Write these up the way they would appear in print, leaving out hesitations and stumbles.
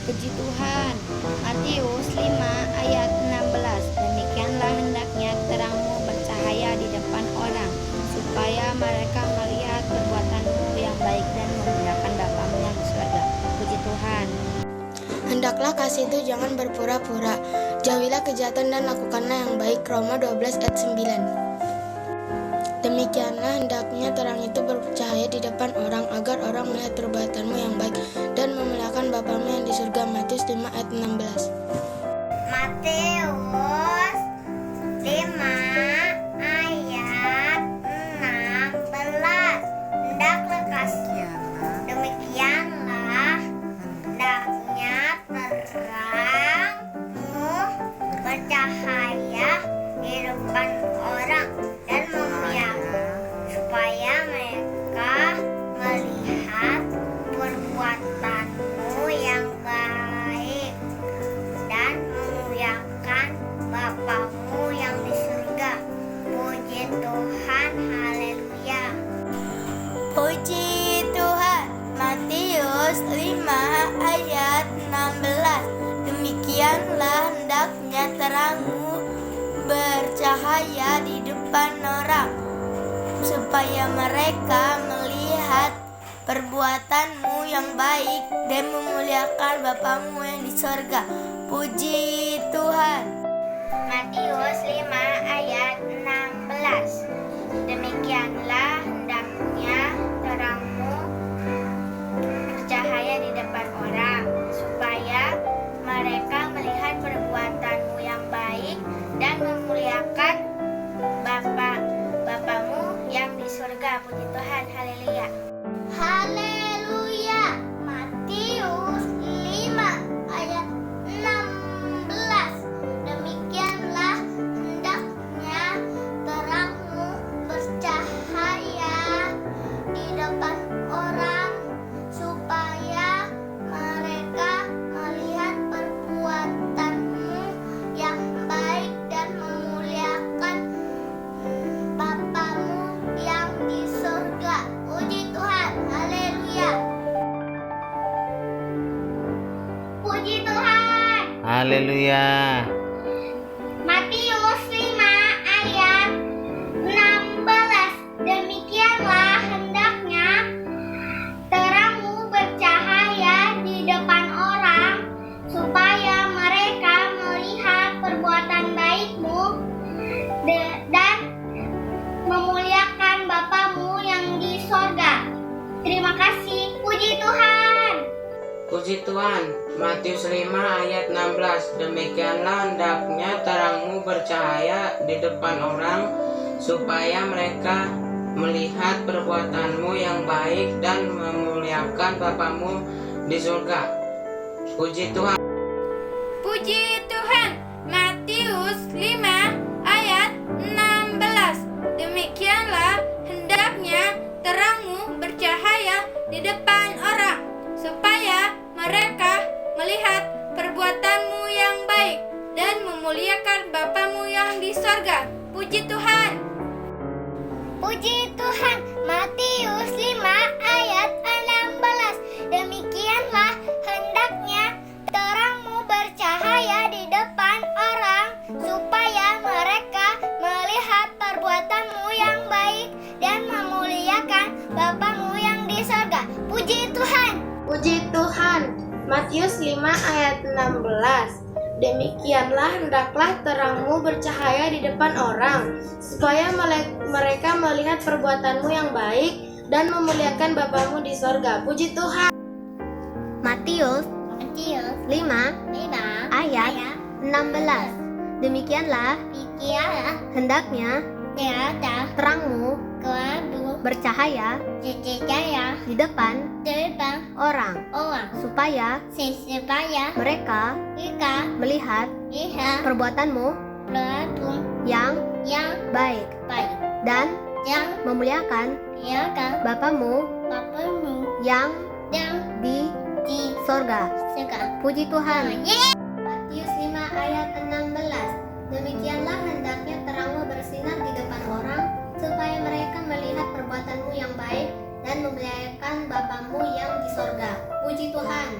Puji Tuhan. Matius 5 ayat 16. Demikianlah hendaknya terangmu bercahaya di depan orang, supaya mereka melihat perbuatanmu yang baik dan memuliakan Bapamu yang di surga. Puji Tuhan. Hendaklah kasih itu jangan berpura-pura. Jauhilah kejahatan dan lakukanlah yang baik. Roma 12 ayat 9. Demikianlah hendaknya terang itu bercahaya di depan orang, agar orang melihat perbuatanmu yang baik dan memuliakan Bapamu yang di surga. Matius 5 ayat 16. Matius 5 ayat 16. Hendaklah kasih. Demikianlah hendaknya terangmu bercahaya di depan orang dan memuliakan, supaya mereka melihat perbuatanmu yang baik dan memuliakan Bapamu yang di surga. Puji Tuhan, haleluya. Puji Tuhan. Matius 5 ayat 16. Demikianlah hendaknya terangmu bercahaya di depan orang, supaya mereka melihat perbuatanmu yang baik dan memuliakan Bapamu yang di surga. Puji Tuhan. Matius 5 ayat 16. Demikianlah hendaknya terangmu bercahaya di depan orang, supaya mereka melihat perbuatanmu yang baik dan memuliakan Bapamu yang di surga. Puji Tuhan, haleluya. Haleluya. Matius 5 ayat 16. Demikianlah hendaknya terangmu bercahaya di depan orang, supaya mereka melihat perbuatanmu yang baik dan memuliakan Bapamu yang di surga. Puji Tuhan, haleluya. Puji Tuhan. Haleluya. Matius 5 ayat 16. Demikianlah hendaknya terangmu bercahaya di depan orang, supaya mereka melihat perbuatan baikmu dan memuliakan Bapamu yang di sorga. Terima kasih. Puji Tuhan. Puji Tuhan. Matius 5 ayat 16. Demikianlah hendaknya terangmu bercahaya di depan orang, supaya mereka melihat perbuatanmu yang baik dan memuliakan Bapamu di surga. Puji Tuhan. Puji Tuhan. Matius 5 ayat 16. Demikianlah hendaknya terangmu bercahaya di depan orang, supaya mereka melihat perbuatanmu yang baik dan memuliakan Bapamu yang di sorga. Puji Tuhan. Puji Tuhan. Matius 5 ayat 16. Demikianlah hendaknya terangmu bercahaya di depan orang, supaya mereka melihat perbuatanmu yang baik dan memuliakan Bapamu yang di surga. Puji Tuhan. Puji Tuhan. Matius 5 ayat 16. Demikianlah hendaklah terangmu bercahaya di depan orang, supaya mereka melihat perbuatanmu yang baik dan memuliakan Bapamu di sorga. Puji Tuhan. Matius 5 ayat 16. Demikianlah hendaknya terangmu bercahaya di depan orang, supaya mereka melihat perbuatanmu yang baik dan memuliakan Bapamu yang di sorga. Puji Tuhan. Matius 5 ayat 16. Demikianlah hendaknya terangmu bersinar di depan orang, supaya mereka melihat perbuatanmu yang baik dan memuliakan Bapamu yang di sorga. Puji Tuhan.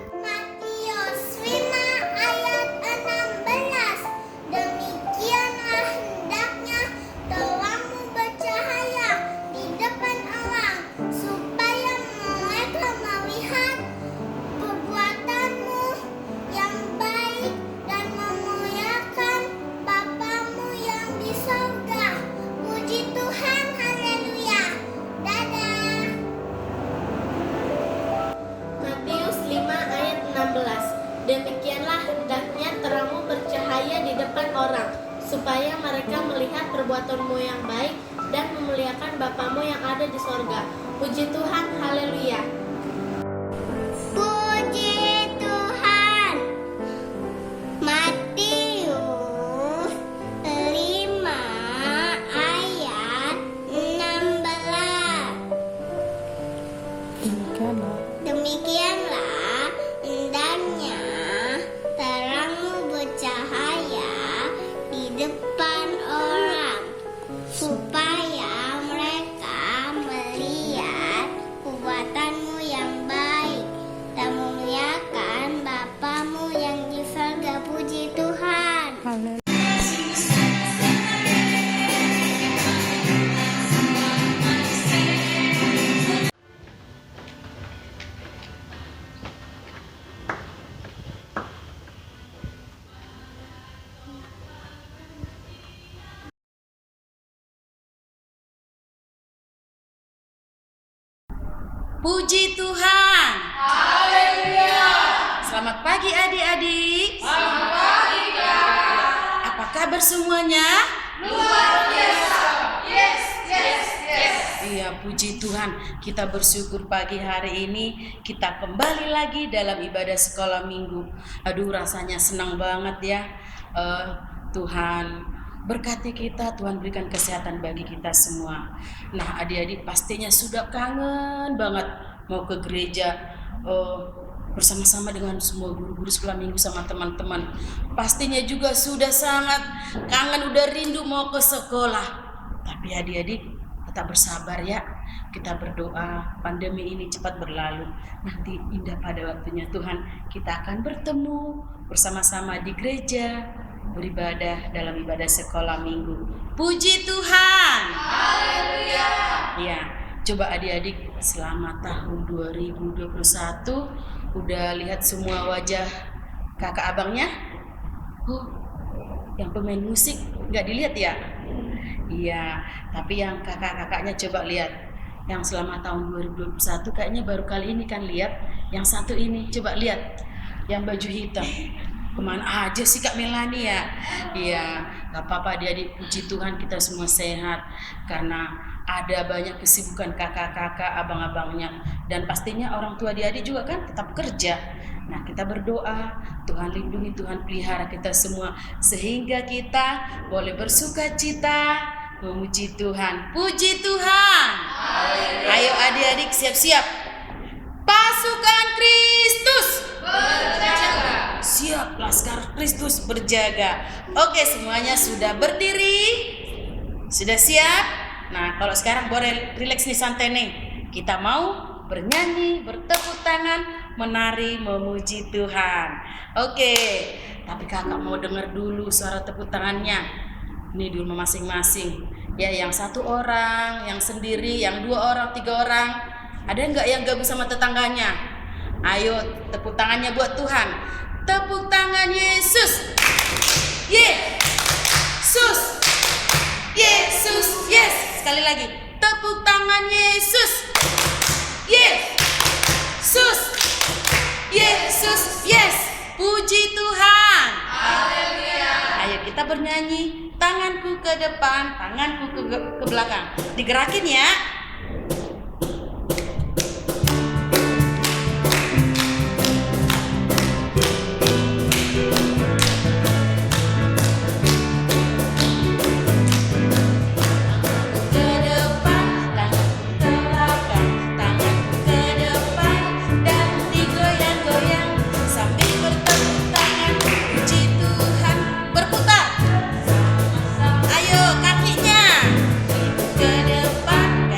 perbuatanmu yang baik dan memuliakan Bapamu yang ada di sorga. Puji Tuhan, haleluya. Puji Tuhan. Matius 5 ayat 16. Demikianlah hendaknya terangmu bercahaya di depan orang, supaya mereka melihat perbuatanmu yang baik dan memuliakan Bapamu yang di surga. Puji Tuhan. Puji Tuhan. Haleluya. Selamat pagi adik-adik. Selamat pagi Kak. Apa kabar semuanya? Luar biasa. Yes. Iya, puji Tuhan. Kita bersyukur pagi hari ini kita kembali lagi dalam ibadah sekolah minggu. Aduh, rasanya senang banget ya. Tuhan berkati kita, Tuhan berikan kesehatan bagi kita semua. Nah, adik-adik pastinya sudah kangen banget mau ke gereja bersama-sama dengan semua guru-guru sekolah minggu sama teman-teman. Pastinya juga sudah sangat kangen, udah rindu mau ke sekolah. Tapi adik-adik tetap bersabar ya. Kita berdoa pandemi ini cepat berlalu. Nanti indah pada waktunya Tuhan kita akan bertemu bersama-sama di gereja, beribadah dalam ibadah sekolah minggu. Puji Tuhan. Haleluya. Ya, coba adik-adik selama tahun 2021 udah lihat semua wajah kakak abangnya? Yang pemain musik nggak dilihat ya? Iya, tapi yang kakak-kakaknya coba lihat. Yang selama tahun 2021 kayaknya baru kali ini kan lihat. Yang satu ini coba lihat, yang baju hitam. Kemana aja sih Kak Melani ya? Iya, gak apa-apa adik-adik, puji Tuhan kita semua sehat. Karena ada banyak kesibukan kakak-kakak, abang-abangnya. Dan pastinya orang tua adik-adik juga kan tetap kerja. Nah, kita berdoa, Tuhan lindungi, Tuhan pelihara kita semua. Sehingga kita boleh bersuka cita, memuji Tuhan. Puji Tuhan. Ayo adik-adik siap-siap. Pasukan Kristus berjaga. Siap, Laskar Kristus berjaga. Oke, semuanya sudah berdiri? Sudah siap? Nah, kalau sekarang boleh rileks nih, santai nih. Kita mau bernyanyi, bertepuk tangan, menari, memuji Tuhan. Oke, tapi kakak mau dengar dulu suara tepuk tangannya. Ini di rumah masing-masing. Ya, yang satu orang, yang sendiri, yang 2 orang, 3 orang. Ada nggak yang gabung sama tetangganya? Ayo, tepuk tangannya buat Tuhan. Tepuk tangan Yesus. Yesus. Yesus. Yes. Sekali lagi. Tepuk tangan Yesus. Yesus. Yesus. Yes. Puji Tuhan. Haleluya. Ayo kita bernyanyi. Tanganku ke depan, tanganku ke belakang. Digerakin ya. Ke depan,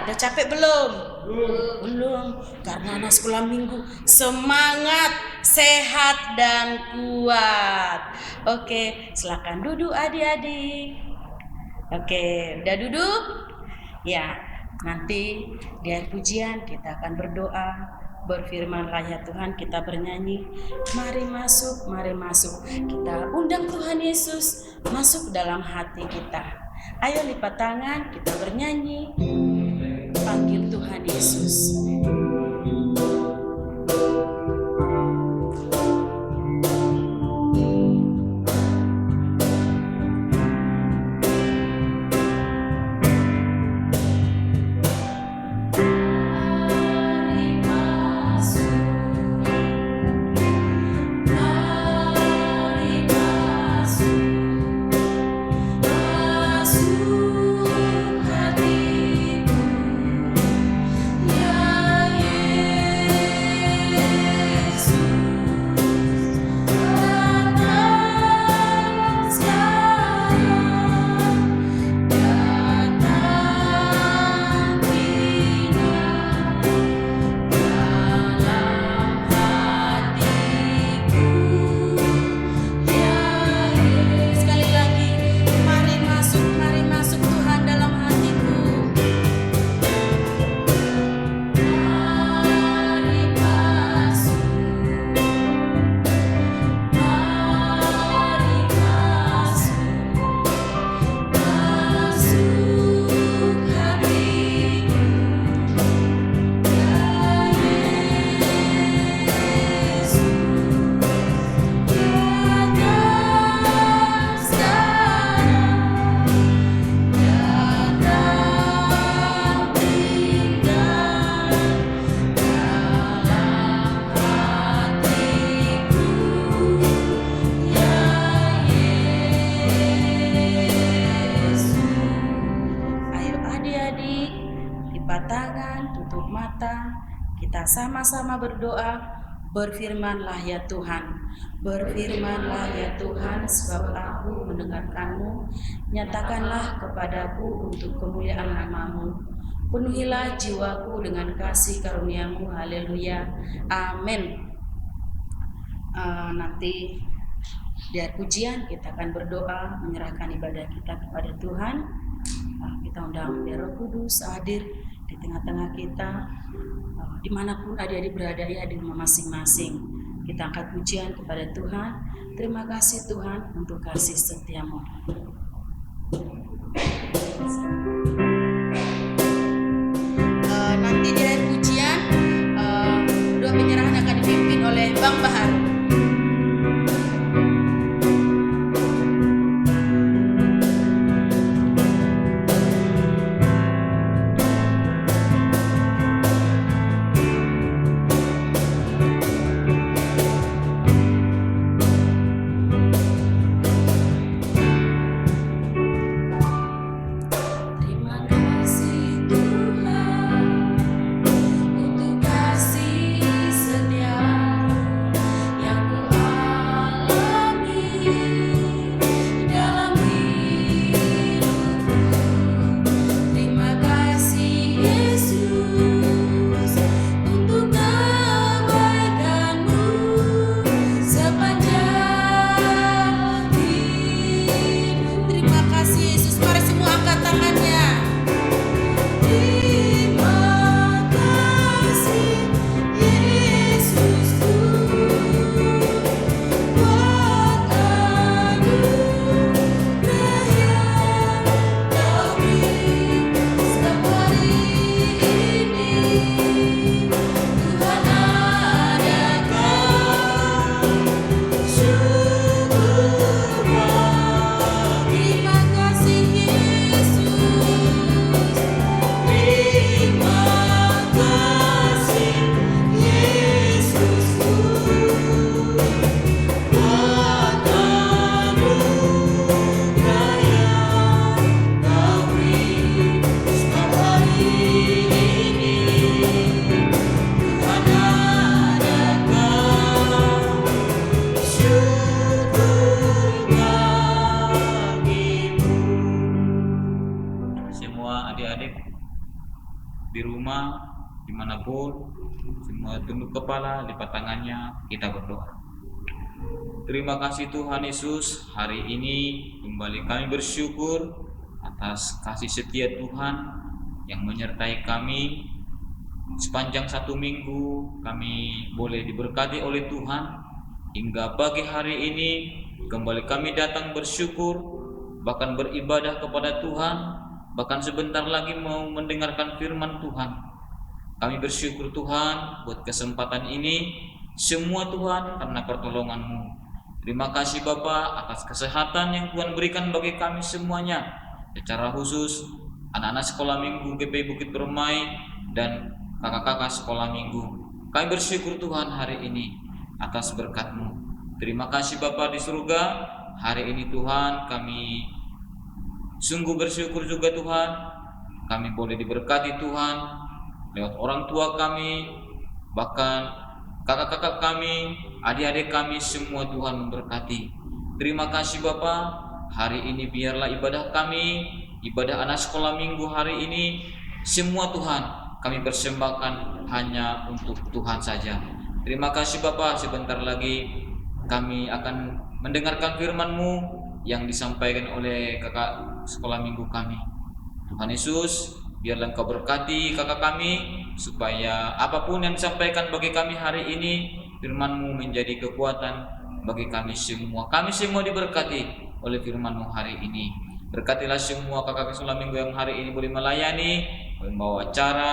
Udah capek belum? Belum. Karena anak sekolah minggu semangat, sehat dan kuat. Oke, silakan duduk adik-adik. Oke, udah duduk? Ya, nanti di akhir pujian kita akan berdoa, berfirmanlah ya Tuhan, kita bernyanyi, mari masuk, mari masuk. Kita undang Tuhan Yesus masuk dalam hati kita. Ayo lipat tangan, kita bernyanyi, panggil Tuhan Yesus. Kita sama-sama berdoa, berfirmanlah ya Tuhan, berfirmanlah ya Tuhan, sebab aku mendengarkanmu, nyatakanlah kepadaku untuk kemuliaan nama-Mu, penuhilah jiwaku dengan kasih karunia-Mu, haleluya, amin. Nanti di akhir pujian kita akan berdoa, menyerahkan ibadah kita kepada Tuhan. Kita undang Biar Roh Kudus hadir di tengah-tengah kita, dimanapun adik-adik berada ya di rumah masing-masing. Kita angkat pujian kepada Tuhan. Terima kasih Tuhan untuk kasih setia-Mu. Nanti di akhir pujian doa penyerahan akan dipimpin oleh Bang Bahar. Terima di rumah, dimanapun, semua tunduk kepala, lipat tangannya, kita berdoa. Terima kasih Tuhan Yesus, hari ini kembali kami bersyukur atas kasih setia Tuhan yang menyertai kami sepanjang 1 minggu. Kami boleh diberkati oleh Tuhan hingga pagi hari ini kembali kami datang bersyukur, bahkan beribadah kepada Tuhan, bahkan sebentar lagi mau mendengarkan firman Tuhan. Kami bersyukur Tuhan buat kesempatan ini, semua Tuhan karena pertolongan-Mu. Terima kasih Bapa atas kesehatan yang Tuhan berikan bagi kami semuanya, secara khusus anak-anak sekolah minggu GPI Bukit Permai dan kakak-kakak sekolah minggu. Kami bersyukur Tuhan hari ini atas berkat-Mu. Terima kasih Bapa di surga, hari ini Tuhan kami sungguh bersyukur juga Tuhan, kami boleh diberkati Tuhan lewat orang tua kami, bahkan kakak-kakak kami, adik-adik kami, semua Tuhan memberkati. Terima kasih Bapa, hari ini biarlah ibadah kami, ibadah anak sekolah minggu hari ini, semua Tuhan kami persembahkan hanya untuk Tuhan saja. Terima kasih Bapa, sebentar lagi kami akan mendengarkan firman-Mu yang disampaikan oleh kakak sekolah minggu kami. Tuhan Yesus, biarlah Engkau berkati kakak kami, supaya apapun yang disampaikan bagi kami hari ini, firman-Mu menjadi kekuatan bagi kami semua. Kami semua diberkati oleh firman-Mu hari ini. Berkatilah semua kakak sekolah minggu yang hari ini boleh melayani, membawa acara,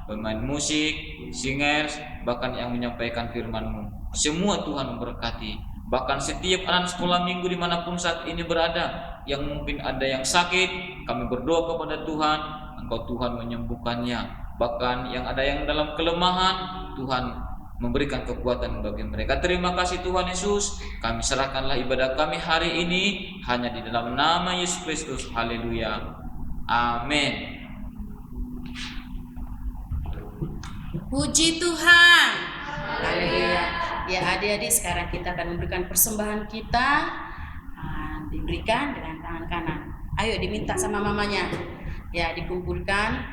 pemain musik, singers, bahkan yang menyampaikan firman-Mu. Semua Tuhan memberkati. Bahkan setiap anak sekolah minggu dimanapun saat ini berada, yang mungkin ada yang sakit, kami berdoa kepada Tuhan, Engkau Tuhan menyembuhkannya. Bahkan yang ada yang dalam kelemahan, Tuhan memberikan kekuatan bagi mereka. Terima kasih Tuhan Yesus. Kami serahkanlah ibadah kami hari ini hanya di dalam nama Yesus Kristus. Haleluya. Amin. Puji Tuhan. Haleluya. Ya adik-adik, sekarang kita akan memberikan persembahan kita, diberikan dengan tangan kanan. Ayo diminta sama mamanya, ya dikumpulkan.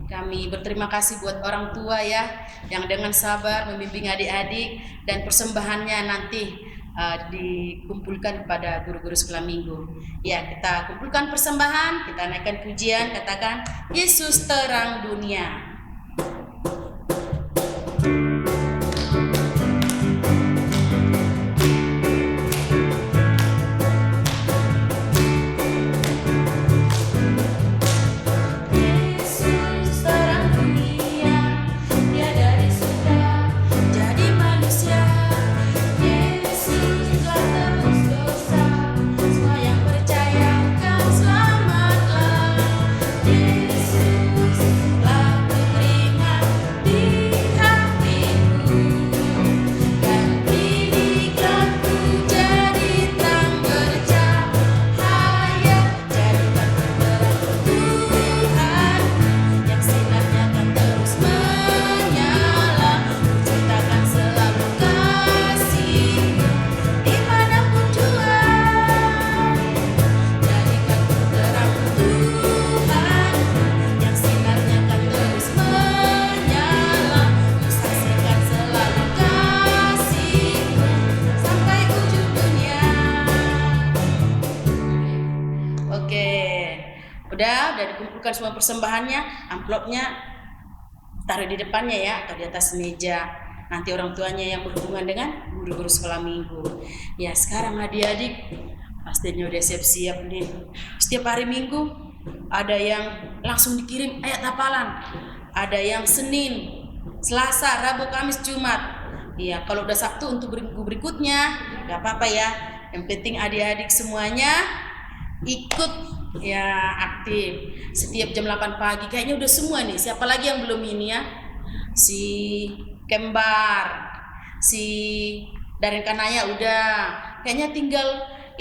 Kami berterima kasih buat orang tua ya, yang dengan sabar membimbing adik-adik, dan persembahannya nanti dikumpulkan kepada guru-guru sekolah minggu. Ya, kita kumpulkan persembahan, kita naikkan pujian, katakan Yesus terang dunia. Udah dikumpulkan semua persembahannya, amplopnya taruh di depannya ya, atau di atas meja. Nanti orang tuanya yang berhubungan dengan guru-guru sekolah minggu. Ya sekarang adik-adik pastinya udah siap-siap nih. Setiap hari Minggu ada yang langsung dikirim ayat hafalan, ada yang Senin, Selasa, Rabu, Kamis, Jumat. Ya kalau udah Sabtu untuk minggu berikutnya nggak apa-apa ya. Yang penting adik-adik semuanya ikut ya, aktif setiap jam 8 pagi. Kayaknya udah semua nih. Siapa lagi yang belum ini ya? Si Kembar, si Darin Kanaya udah. Kayaknya tinggal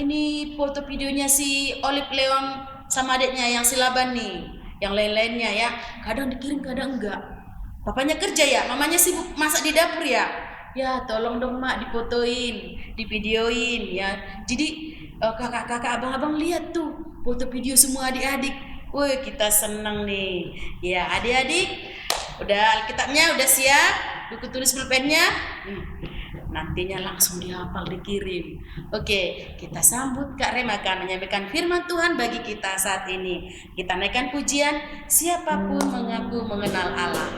ini foto videonya si Olip Leon sama adiknya yang si Laban nih. Yang lain-lainnya ya, kadang dikirim kadang enggak. Papanya kerja ya, mamanya sibuk masak di dapur ya. Ya tolong dong mak difotoin, divideoin ya. Jadi kakak-kakak, abang-abang lihat tuh foto video semua adik-adik. Wih, kita seneng nih. Ya, adik-adik, udah Alkitabnya udah siap? Buku tulis pulpennya? Nantinya langsung dihafal, dikirim. Oke, kita sambut Kak Rem akan menyampaikan firman Tuhan bagi kita saat ini. Kita naikkan pujian, siapapun mengaku mengenal Allah.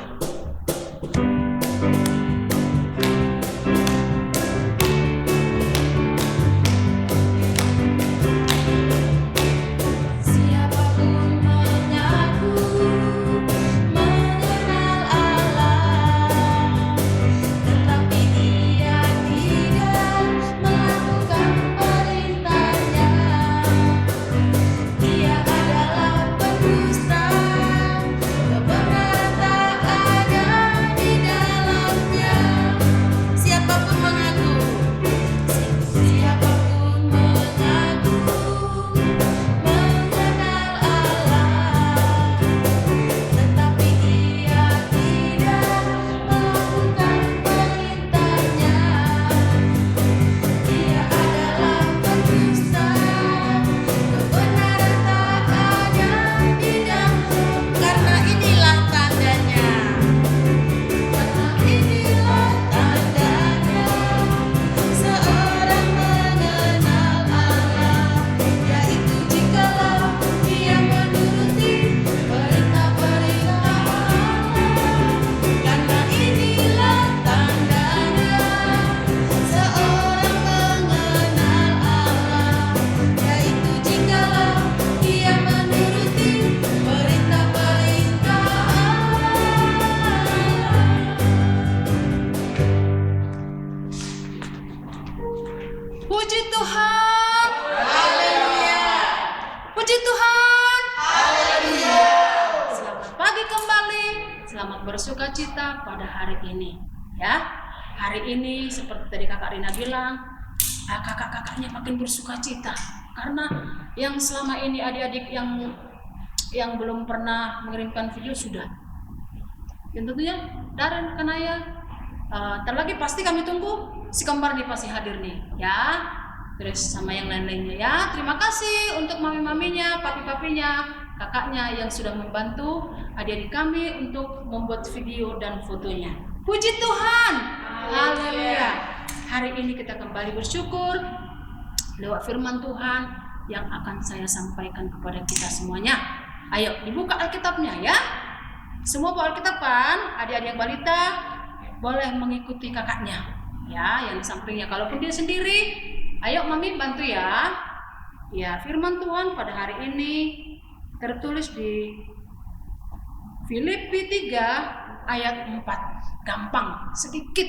Puji Tuhan. Haleluya. Puji Tuhan. Haleluya. Selamat pagi kembali. Selamat bersukacita pada hari ini. Ya, hari ini seperti tadi Kakak Rina bilang, kakak-kakaknya makin bersukacita karena yang selama ini adik-adik yang belum pernah mengirimkan video sudah. Dan tentunya Darren, Kanaya, terlagi pasti kami tunggu si kembar nih pasti hadir nih ya, terus sama yang lain-lainnya ya. Terima kasih untuk mami-maminya, papi-papinya, kakaknya yang sudah membantu adik-adik kami untuk membuat video dan fotonya. Puji Tuhan. Haleluya. Hari ini kita kembali bersyukur lewat firman Tuhan yang akan saya sampaikan kepada kita semuanya. Ayo dibuka Alkitabnya ya. Semua bawa Alkitab kan? Adik-adik balita boleh mengikuti kakaknya ya, yang di sampingnya. Kalaupun dia sendiri, ayo mami bantu ya. Ya, firman Tuhan pada hari ini tertulis di Filipi 3 ayat 4. Gampang, sedikit.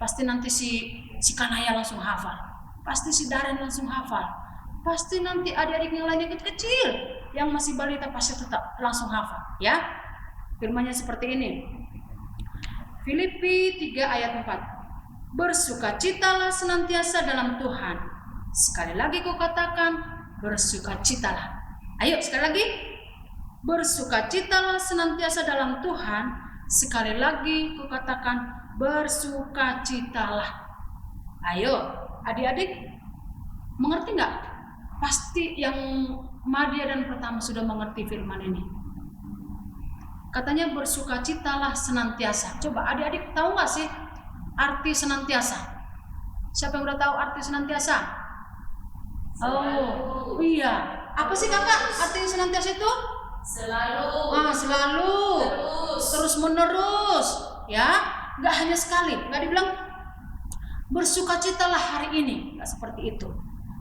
Pasti nanti si Kanaya langsung hafal. Pasti si Darren langsung hafal. Pasti nanti adik-adik yang lainnya kecil yang masih balita pasti tetap langsung hafal ya. Firman-Nya seperti ini. Filipi 3 ayat 4. Bersukacitalah senantiasa dalam Tuhan. Sekali lagi ku katakan, bersukacitalah. Ayo sekali lagi. Bersukacitalah senantiasa dalam Tuhan. Sekali lagi ku katakan, bersukacitalah. Ayo adik-adik, mengerti nggak? Pasti yang Madia dan pertama sudah mengerti firman ini. Katanya bersukacitalah senantiasa. Coba adik-adik tahu nggak sih arti senantiasa? Siapa yang udah tahu arti senantiasa? Oh iya. Apa sih kakak arti senantiasa itu? Selalu. Selalu. Terus menerus. Ya, nggak hanya sekali. Nggak dibilang bersukacitalah hari ini. Nggak seperti itu.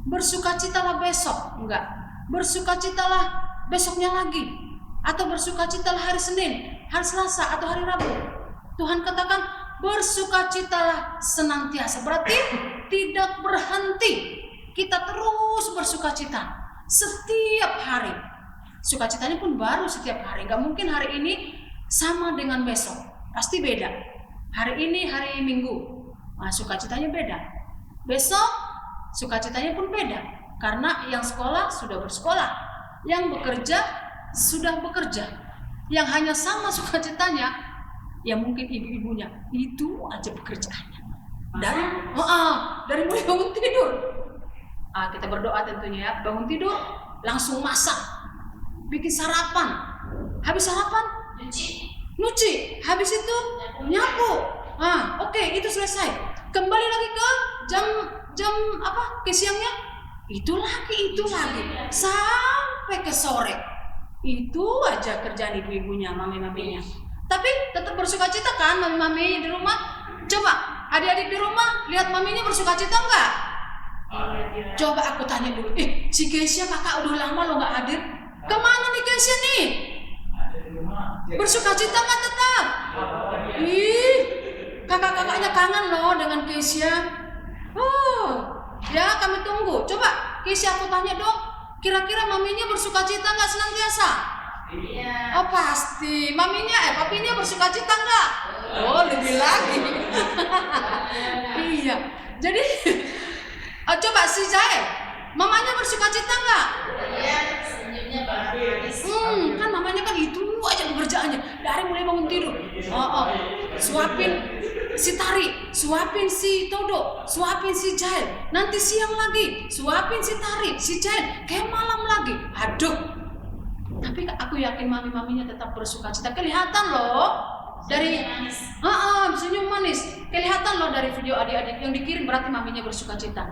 Bersukacitalah besok. Enggak. Bersukacitalah besoknya lagi. Atau bersukacitalah hari Senin, hari Selasa, atau hari Rabu. Tuhan katakan bersukacitalah senantiasa. Berarti tidak berhenti. Kita terus bersukacita setiap hari. Sukacitanya pun baru setiap hari. Gak mungkin hari ini sama dengan besok. Pasti beda. Hari ini hari Minggu, sukacitanya beda. Besok sukacitanya pun beda. Karena yang sekolah sudah bersekolah, yang bekerja sudah bekerja. Yang hanya sama sukacitanya ya mungkin ibu-ibunya, itu aja pekerjaannya. Dari mulai bangun tidur, kita berdoa tentunya ya, bangun tidur langsung masak. bikin sarapan. Habis sarapan, nyuci. Habis itu nyapu. Oke, itu selesai. Kembali lagi ke jam apa? Ke siangnya. Itu lagi. Sampai ke sore. Itu aja kerjaan ibu-ibunya, mami-maminya. Tapi tetap bersukacita kan mami-mami di rumah? Coba adik-adik di rumah lihat maminya bersukacita enggak? Coba aku tanya dulu. Si Kesia kakak udah lama lo nggak hadir. Kemana nih Kesia nih? Bersukacita nggak tetap? Kakak-kakaknya kangen loh dengan Kesia. Ya kami tunggu. Coba Kesia aku tanya dong. Kira-kira maminya bersukacita nggak senantiasa? Iya. Oh pasti. Papinya bersukacita nggak? Oh lebih lagi. Iya. Jadi coba si Jael, mamanya bersukacita nggak? Iya. Senyumnya bagus. Kan mamanya kan itu aja pekerjaannya dari mulai bangun tidur. Suapin si Tari, suapin si Todo, suapin si Jael. Nanti siang lagi, suapin si Tari, si Jael. Kayak malam lagi. Aduh. Tapi aku yakin mami-maminya tetap bersukacita. Kelihatan loh dari senyum manis. Kelihatan loh dari video adik-adik yang dikirim, berarti maminya bersukacita.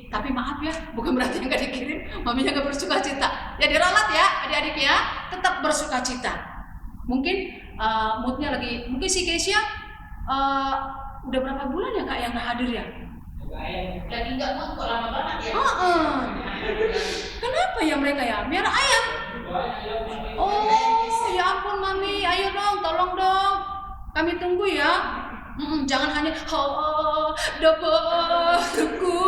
Tapi maaf ya, bukan berarti yang gak dikirim maminya gak bersukacita. Ya diralat ya adik-adik ya, tetap bersukacita. Mungkin moodnya lagi, mungkin si Kesia udah berapa bulan ya kak yang gak hadir ya? Lagi gak mood kok, lama banget ya. Kenapa ya mereka ya? Merah ayam. Ya ampun mami, ayo dong, tolong dong. Kami tunggu ya. Jangan hanya dapatku.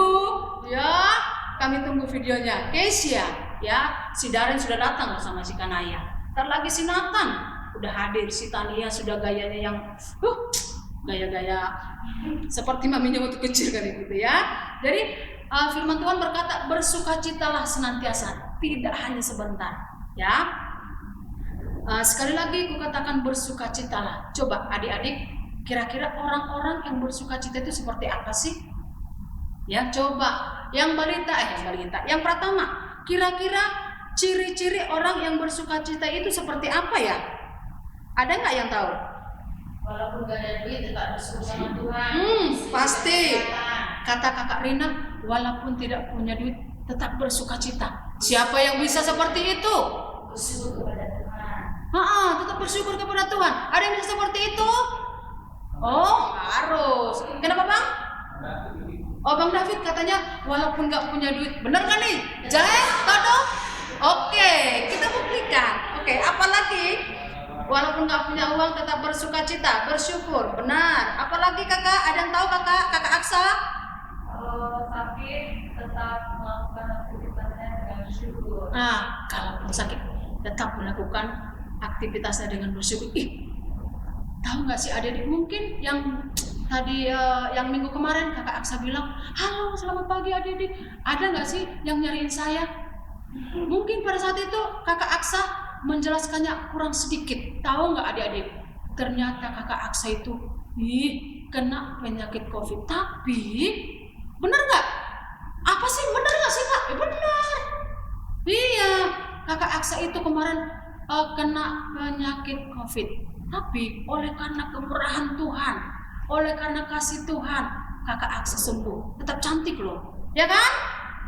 Ya, kami tunggu videonya. Kesia, ya, si Darren sudah datang bersama si Kanaya. Ntar lagi si Nathan udah hadir, si Tania sudah gayanya yang gaya-gaya seperti maminya waktu kecil kan gitu ya. Jadi firman Tuhan berkata, bersukacitalah senantiasa, tidak hanya sebentar. Ya, sekali lagi aku katakan bersukacitalah. Coba adik-adik, kira-kira orang-orang yang bersukacita itu seperti apa sih? Ya, coba yang balita, yang pertama, kira-kira ciri-ciri orang yang bersukacita itu seperti apa ya? Ada nggak yang tahu? Walaupun gak ada duit tetap bersyukur sama Tuhan. Pasti. Kata kakak Rina, walaupun tidak punya duit tetap bersukacita. Siapa yang bisa seperti itu? Bersyukur kepada Tuhan. Tetap bersyukur kepada Tuhan. Ada yang bisa seperti itu? Oh, harus. Kenapa bang? Bang David katanya walaupun nggak punya duit. Bener kan nih? Jahe, Todo? Oke, kita buktikan. Oke, apalagi? Walaupun nggak punya uang tetap bersukacita, bersyukur. Benar. Apalagi kakak? Ada yang tahu kakak? Kakak Aksa? Sakit tetap melakukan aktivitasnya dengan bersyukur. Kalau sakit tetap melakukan aktivitasnya dengan bersyukur. Tahu nggak sih adik-adik, mungkin yang tadi yang minggu kemarin kakak Aksa bilang, halo selamat pagi adik-adik, ada nggak sih yang nyariin saya? Mungkin pada saat itu kakak Aksa menjelaskannya kurang sedikit. Tahu nggak adik-adik, ternyata kakak Aksa itu kena penyakit COVID. Tapi benar nggak? Apa sih benar nggak sih kak? Benar. Iya, kakak Aksa itu kemarin kena penyakit COVID. Tapi oleh karena kemurahan Tuhan, oleh karena kasih Tuhan, kakak Aksa sembuh. Tetap cantik loh, ya kan?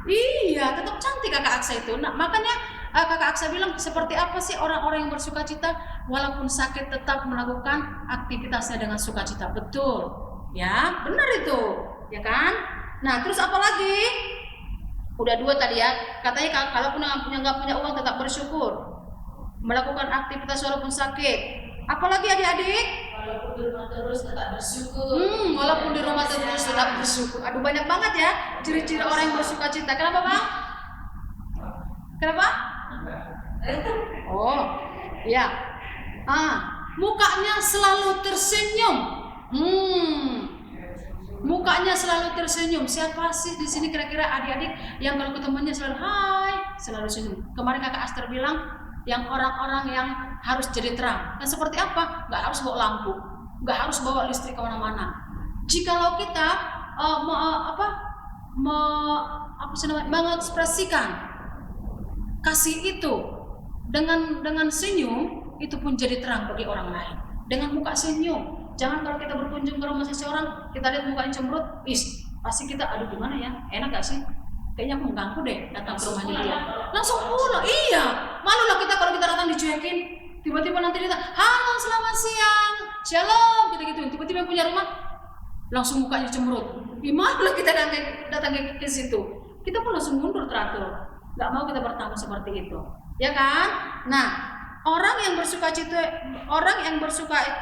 Iya, tetap cantik kakak Aksa itu. Nah, makanya kakak Aksa bilang, seperti apa sih orang-orang yang bersukacita walaupun sakit tetap melakukan aktivitasnya dengan sukacita. Betul, ya, benar itu, ya kan? Nah, terus apa lagi? Udah 2 tadi ya. Katanya kalaupun nggak punya uang tetap bersyukur, melakukan aktivitas walaupun sakit. Apalagi adik-adik? Walaupun di rumah terus tetap bersyukur. Walaupun di rumah terus tetap bersyukur. Aduh, banyak banget ya ciri-ciri orang yang bersukacita. Kenapa bang? Kenapa? Oh, iya. Mukanya selalu tersenyum. Mukanya selalu tersenyum. Siapa sih di sini kira-kira adik-adik yang kalau ketemunya selalu hai, selalu senyum? Kemarin kakak Aster bilang, yang orang-orang yang harus jadi terang. Dan seperti apa? Nggak harus bawa lampu, nggak harus bawa listrik kemana-mana. Jikalau kita mengekspresikan kasih itu dengan senyum itu pun jadi terang bagi orang lain. Dengan muka senyum. Jangan kalau kita berkunjung ke rumah seseorang, kita lihat mukanya cemberut, pasti kita aduh gimana ya? Enak gak sih? Kayaknya aku mengganggu deh datang ke rumahnya dia. Langsung pulang. Iya. Malulah kita kalau kita datang dicuekin. Tiba-tiba nanti dia, halo selamat siang, shalom, gitu-gitu. Tiba-tiba yang punya rumah langsung mukanya cemberut. Gimana kita datang ke situ? Kita pun langsung mundur teratur. Gak mau kita bertamu seperti itu, ya kan? Nah, orang yang bersuka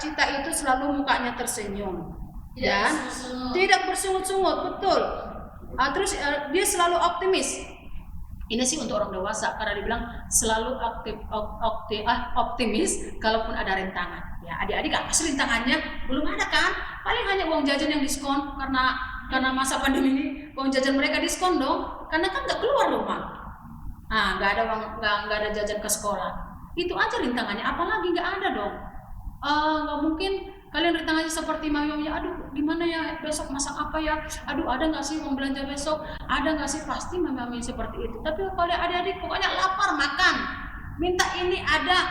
cita itu selalu mukanya tersenyum dan tidak bersungut-sungut, betul. Terus dia selalu optimis. Ini sih untuk orang dewasa karena dibilang selalu optimis kalaupun ada rintangan. Ya, adik-adik apa sih rintangannya? Belum ada kan? Paling hanya uang jajan yang diskon karena masa pandemi ini uang jajan mereka diskon dong. Karena kan nggak keluar rumah. Nggak ada uang, nggak ada jajan ke sekolah. Itu aja rintangannya. Apalagi nggak ada dong. Nggak mungkin kalian rintangannya seperti mami-maminya, aduh gimana ya besok masak apa ya, aduh ada nggak sih mau belanja besok, ada nggak sih, pasti mami-mami seperti itu. Tapi kalau adik-adik pokoknya lapar makan, minta ini ada,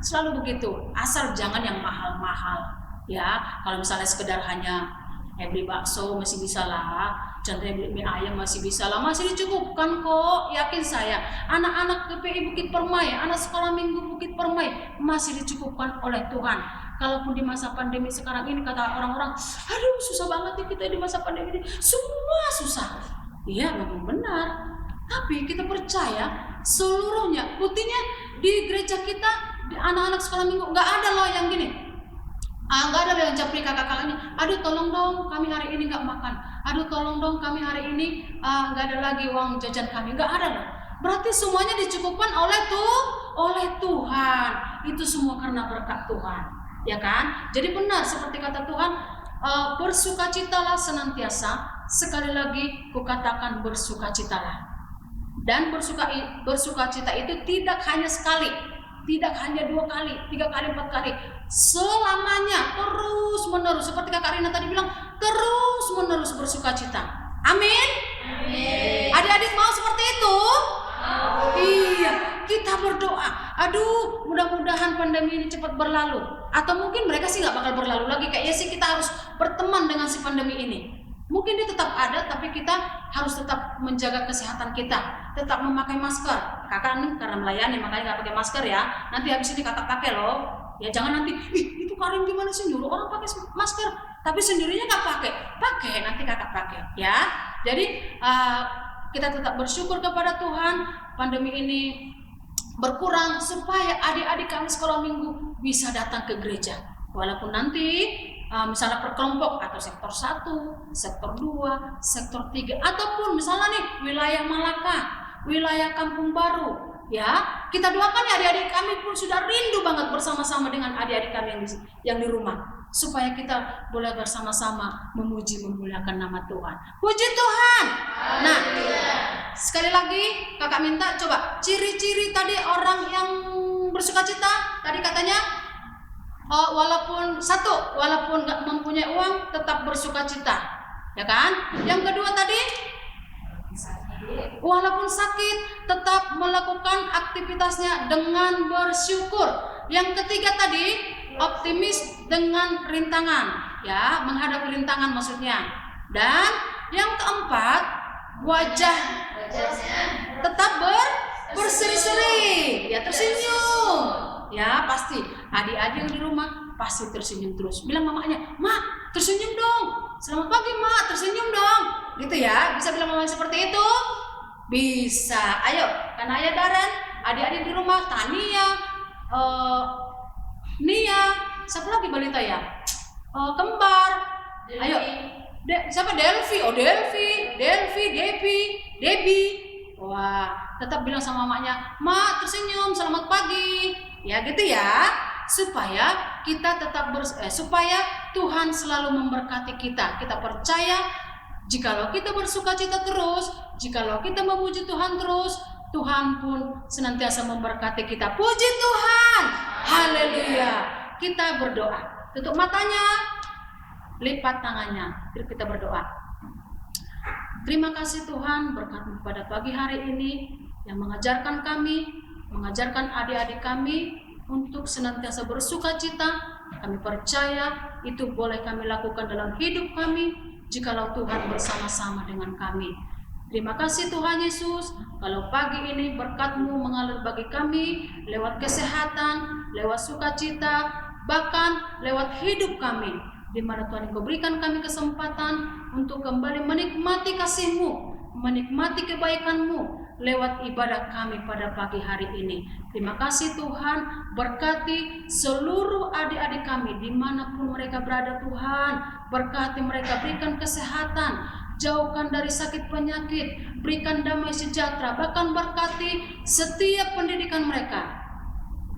selalu begitu. Asal jangan yang mahal-mahal ya. Kalau misalnya sekedar hanya beli bakso masih bisa lah, contohnya beli mie ayam masih bisa lah, masih dicukupkan kok, yakin saya. Anak-anak KPI Bukit Permai, anak sekolah minggu Bukit Permai masih dicukupkan oleh Tuhan. Kalaupun di masa pandemi sekarang ini kata orang-orang, aduh susah banget ya kita di masa pandemi ini, semua susah. Iya memang benar, tapi kita percaya seluruhnya. Buktinya di gereja kita, di anak-anak sekolah minggu nggak ada loh yang gini. Nggak ada yang japri kakak-kakaknya, aduh tolong dong kami hari ini nggak makan, aduh tolong dong kami hari ini nggak ada lagi uang jajan kami, nggak ada loh. Berarti semuanya dicukupkan oleh Tuhan. Itu semua karena berkat Tuhan. Ya kan? Jadi benar seperti kata Tuhan, bersukacitalah senantiasa. Sekali lagi kukatakan bersukacitalah. Dan bersukacita itu tidak hanya sekali, tidak hanya 2 kali, 3 kali, 4 kali, selamanya, terus menerus. Seperti Kak Rina tadi bilang, terus menerus bersukacita. Amin. Adik-adik mau seperti itu? Iya, kita berdoa. Aduh, mudah-mudahan pandemi ini cepat berlalu. Atau mungkin mereka sih nggak bakal berlalu lagi. Kayaknya sih kita harus berteman dengan si pandemi ini. Mungkin dia tetap ada, tapi kita harus tetap menjaga kesehatan kita. Tetap memakai masker. Kakak nih karena melayani makanya nggak pakai masker ya. Nanti habis ini kakak pakai loh. Ya jangan nanti, itu Karin gimana sih nyuruh orang pakai masker, tapi sendirinya nggak pakai. Pakai, nanti kakak pakai ya. Jadi kita tetap bersyukur kepada Tuhan, pandemi ini berkurang supaya adik-adik kami sekolah minggu bisa datang ke gereja. Walaupun nanti misalnya per kelompok atau sektor 1, sektor 2, sektor 3, ataupun misalnya nih wilayah Malaka, wilayah Kampung Baru, ya kita doakan ya adik-adik kami pun sudah rindu banget bersama-sama dengan adik-adik kami yang di rumah, supaya kita boleh bersama-sama memuji memuliakan nama Tuhan. Puji Tuhan. Nah, sekali lagi kakak minta coba ciri-ciri tadi orang yang bersukacita. Tadi katanya walaupun nggak mempunyai uang tetap bersukacita, ya kan? Yang kedua tadi walaupun sakit tetap melakukan aktivitasnya dengan bersyukur. Yang ketiga tadi optimis dengan rintangan, ya, menghadapi rintangan maksudnya. Dan yang keempat, wajahnya tetap berseri-seri, ya tersenyum. Ya pasti adik-adik yang di rumah pasti tersenyum terus. Bilang mamanya, "Mak, tersenyum dong. Selamat pagi, Mak, tersenyum dong." Gitu ya. Bisa bilang mamanya seperti itu? Bisa. Ayo, karena ayah Daren, adik-adik di rumah, Tania, Nia, siapa lagi balita ya? Kembar. Ayo. Siapa? Delvi. Oh, Delvi, Debbie. Wah, tetap bilang sama mamanya, "Mak, tersenyum, selamat pagi." Ya, gitu ya. Supaya kita tetap supaya Tuhan selalu memberkati kita. Kita percaya jikalau kita bersukacita terus, jikalau kita memuji Tuhan terus, Tuhan pun senantiasa memberkati kita. Puji Tuhan. Haleluya. Kita berdoa. Tutup matanya, lipat tangannya. Kita berdoa. Terima kasih Tuhan berkat-Mu pada pagi hari ini yang mengajarkan kami mengajarkan adik-adik kami untuk senantiasa bersuka cita. Kami percaya itu boleh kami lakukan dalam hidup kami jikalau Tuhan bersama-sama dengan kami. Terima kasih Tuhan Yesus, kalau pagi ini berkat-Mu mengalir bagi kami lewat kesehatan, lewat sukacita, bahkan lewat hidup kami, di mana Tuhan Engkau berikan kami kesempatan untuk kembali menikmati kasih-Mu, menikmati kebaikan-Mu lewat ibadah kami pada pagi hari ini. Terima kasih Tuhan, berkati seluruh adik-adik kami dimanapun mereka berada Tuhan. Berkati mereka, berikan kesehatan, jauhkan dari sakit penyakit, berikan damai sejahtera, bahkan berkati setiap pendidikan mereka.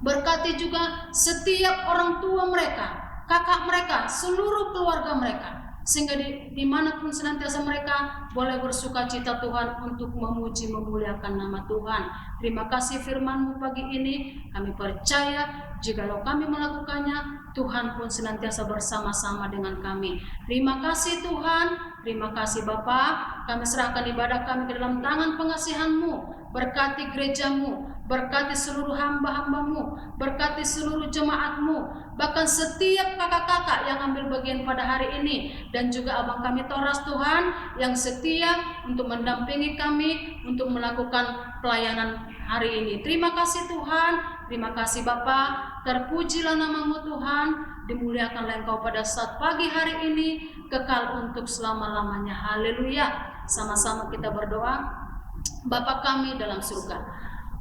Berkati juga setiap orang tua mereka, kakak mereka, seluruh keluarga mereka, sehingga dimanapun senantiasa mereka boleh bersuka cita Tuhan untuk memuji memuliakan nama Tuhan. Terima kasih firman-Mu pagi ini, kami percaya jikalau kami melakukannya, Tuhan pun senantiasa bersama-sama dengan kami. Terima kasih Tuhan, terima kasih Bapa. Kami serahkan ibadah kami ke dalam tangan pengasihan-Mu. Berkati gereja-Mu, berkati seluruh hamba-hamba-Mu, berkati seluruh jemaat-Mu, bahkan setiap kakak-kakak yang ambil bagian pada hari ini, dan juga abang kami Toras Tuhan, yang setia untuk mendampingi kami, untuk melakukan pelayanan hari ini. Terima kasih Tuhan, terima kasih Bapa, terpujilah nama-Mu Tuhan, dimuliakanlah Engkau pada saat pagi hari ini, kekal untuk selama-lamanya. Haleluya. Sama-sama kita berdoa. Bapa kami dalam surga,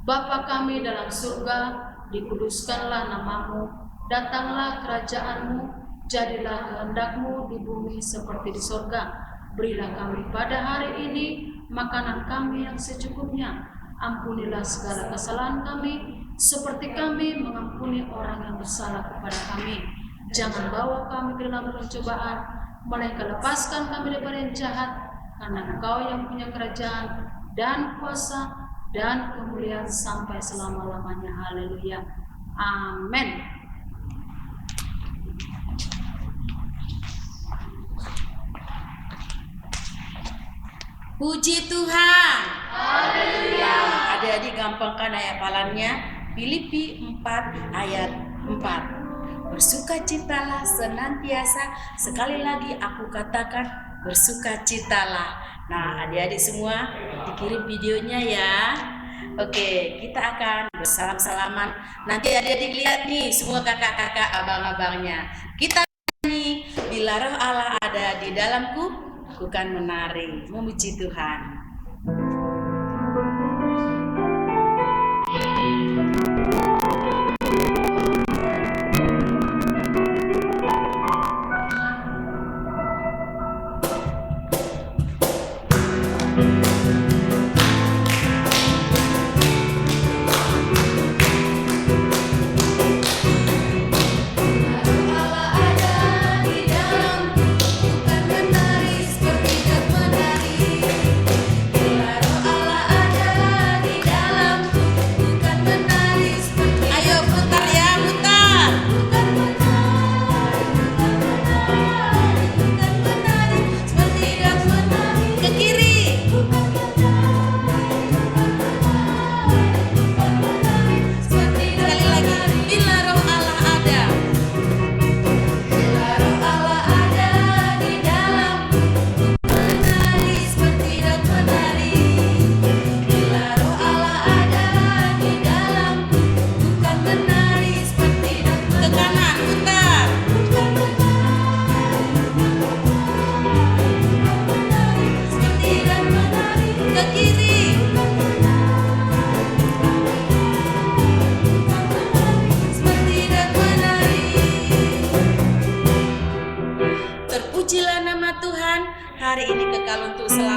Bapa kami dalam surga, dikuduskanlah nama-Mu, datanglah kerajaan-Mu, jadilah kehendak-Mu di bumi seperti di surga. Berilah kami pada hari ini makanan kami yang secukupnya. Ampunilah segala kesalahan kami, seperti kami mengampuni orang yang bersalah kepada kami. Jangan bawa kami ke dalam pencobaan, melainkan lepaskan kami daripada yang jahat, karena Engkau yang punya kerajaan dan kuasa dan kemuliaan sampai selama-lamanya. Haleluya. Amin. Puji Tuhan. Haleluya. Adik-adik gampangkan ayat hafalannya. Filipi 4 ayat 4. Bersukacitalah senantiasa. Sekali lagi aku katakan, bersukacitalah. Nah, adik-adik semua dikirim videonya ya. Oke, kita akan bersalam-salaman. Nanti adik-adik lihat nih semua kakak-kakak, abang-abangnya. Kita nyanyi, bila roh Allah ada di dalamku, aku kan menari, memuji Tuhan. Hari ini kekal untuk selalu.